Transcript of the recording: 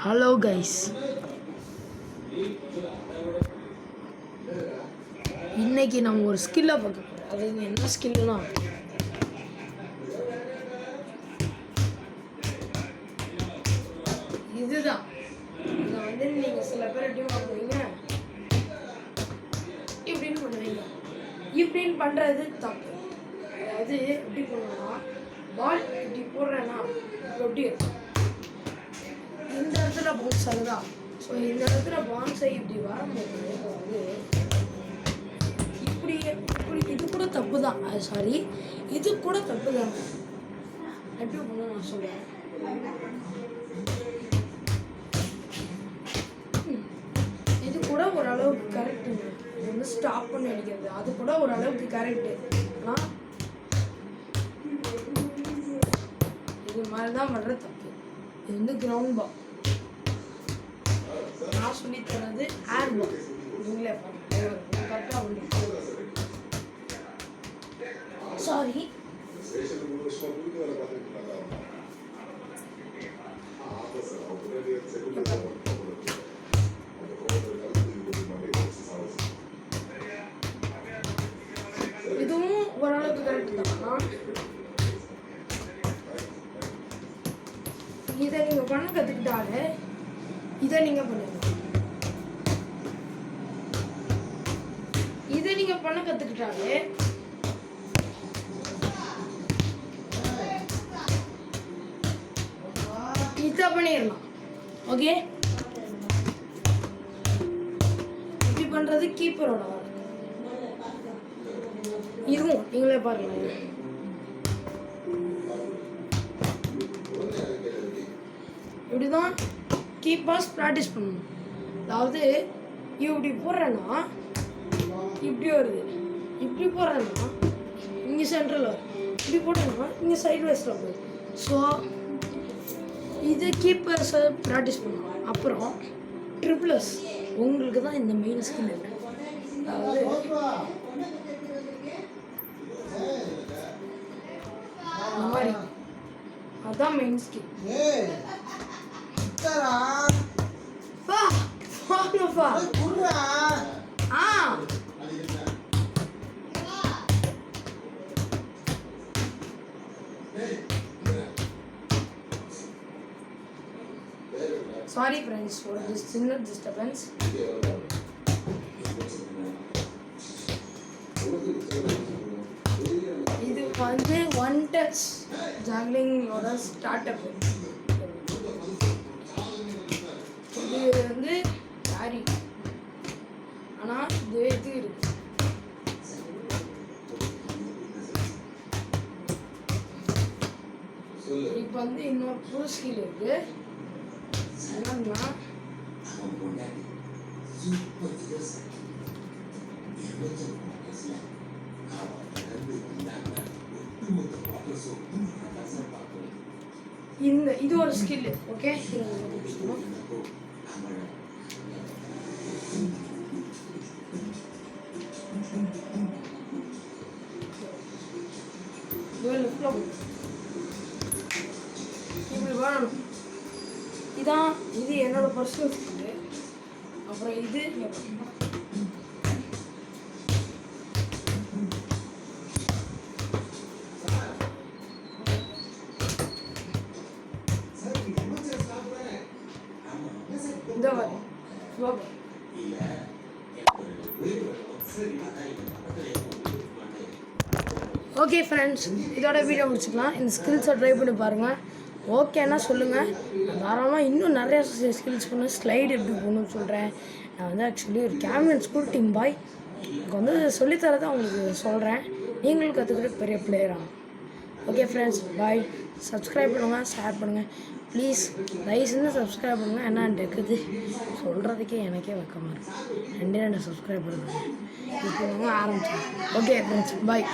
Hello guys, இன்னைக்கு நம்ம ஒரு ஸ்கில்லை பார்க்க போகிறோம். அது என்ன ஸ்கில்னா, இதுதான். இதை வந்து நீங்கள் சில பேர் எப்படி பண்ணுவீங்க, இப்படின்னு பண்ணுவீங்க. இப்படின்னு பண்ணுறது தப்பு. அதாவது எப்படி பண்ணுவோம்னா, பால் இப்படி போடுறேன்னா எப்படி இருக்கும், இந்த இடத்துல பவுன்ஸ் ஆகுதா. ஸோ இந்த இடத்துல பவுன்ஸை இப்படி வரும்போது வந்து இப்படி இப்படி இது கூட தப்பு தான். சாரி, இது கூட தப்பு தான். எப்படி பண்ண நான் சொல்கிறேன். இது கூட ஓரளவுக்கு கரெக்டுங்க. இது வந்து ஸ்டாப் பண்ணி அடிக்கிறது அது கூட ஓரளவுக்கு கரெக்டு. ஆனால் இது மாதிரி தான் பண்ணுற தப்பு. இது வந்து கிரவுண்ட் பால். நான் சொல்லி தரது ஏர் பால். நீங்களே கரெக்டாக வந்து சாரி. இதுவும் ஓரளவுக்கு கரெக்டு தான். இதை நீங்கள் பண்ண கற்றுக்கிட்டாலே இதை நீங்கள் பண்ணுங்க. இதை நீங்கள் பண்ண கற்றுக்கிட்டாலே இதை பண்ணிடலாம். ஓகே, இப்படி பண்ணுறது கீப்பரோட வேலை. இதுவும் நீங்களே பாருங்க. இப்படிதான் கீப்பர்ஸ் ப்ராக்டிஸ் பண்ணணும். அதாவது இப்படி போடுறேன்னா இப்படி வருது, இப்படி போடுறேன்னா இங்கே சென்ட்ரல் வரும், இப்படி போட்டேன்னா இங்கே சைட் வைஸில் போகுது. ஸோ இது கீப்பர்ஸை ப்ராக்டிஸ் பண்ணணும். அப்புறம் ட்ரிப்ளஸ் உங்களுக்கு தான் இந்த மெயின் ஸ்கில் இல்லை. அதாவது அந்த மாதிரி அதான் main skill. Sorry friends for this single disturbance. இது வந்து ஒன் டச் ஜாக்லிங்கோட ஸ்டார்ட் அப். இது வந்து சாரி, ஆனால் இது இருக்கு. இப்போ வந்து இன்னொரு புது ஸ்கில் இருக்கு. என்னன்னா இது ஒரு ஸ்கில். ஓகே, இப்படி வரணும். இதான் இது என்னோட பர்சனல் ஸ்கில். அப்புறம் இது இந்த மாதிரி. ஓகே ஃப்ரெண்ட்ஸ், இதோட வீடியோ முடிச்சுக்கலாம். இந்த ஸ்கில்ஸை ட்ரை பண்ணி பாருங்கள். ஓகேன்னா சொல்லுங்கள். நான் தாராளமாக இன்னும் நிறைய ஸ்கில்ஸ் பண்ணேன். ஸ்லைடு எப்படி போகணும்னு சொல்கிறேன். நான் வந்து ஆக்சுவலி ஒரு கேமரன் ஸ்கூல் டீம் பாய். எனக்கு வந்து சொல்லித்தரதை அவங்களுக்கு சொல்கிறேன். நீங்களும் கற்றுக்கிட்டு பெரிய பிளேயராக. ஓகே ஃப்ரெண்ட்ஸ், பாய். சப்ஸ்கிரைப் பண்ணுங்கள், ஷேர் பண்ணுங்கள் ப்ளீஸ். தயவுசெஞ்சு சப்ஸ்கிரைப் பண்ணுங்கள். என்னன்னு இருக்குது சொல்கிறதுக்கே எனக்கே வெக்கமாக இருக்கும். 2 சப்ஸ்கிரைப் பண்ணுங்கள். இப்போ ஆரம்பிச்சேன். ஓகே ஃப்ரெண்ட்ஸ், பாய்.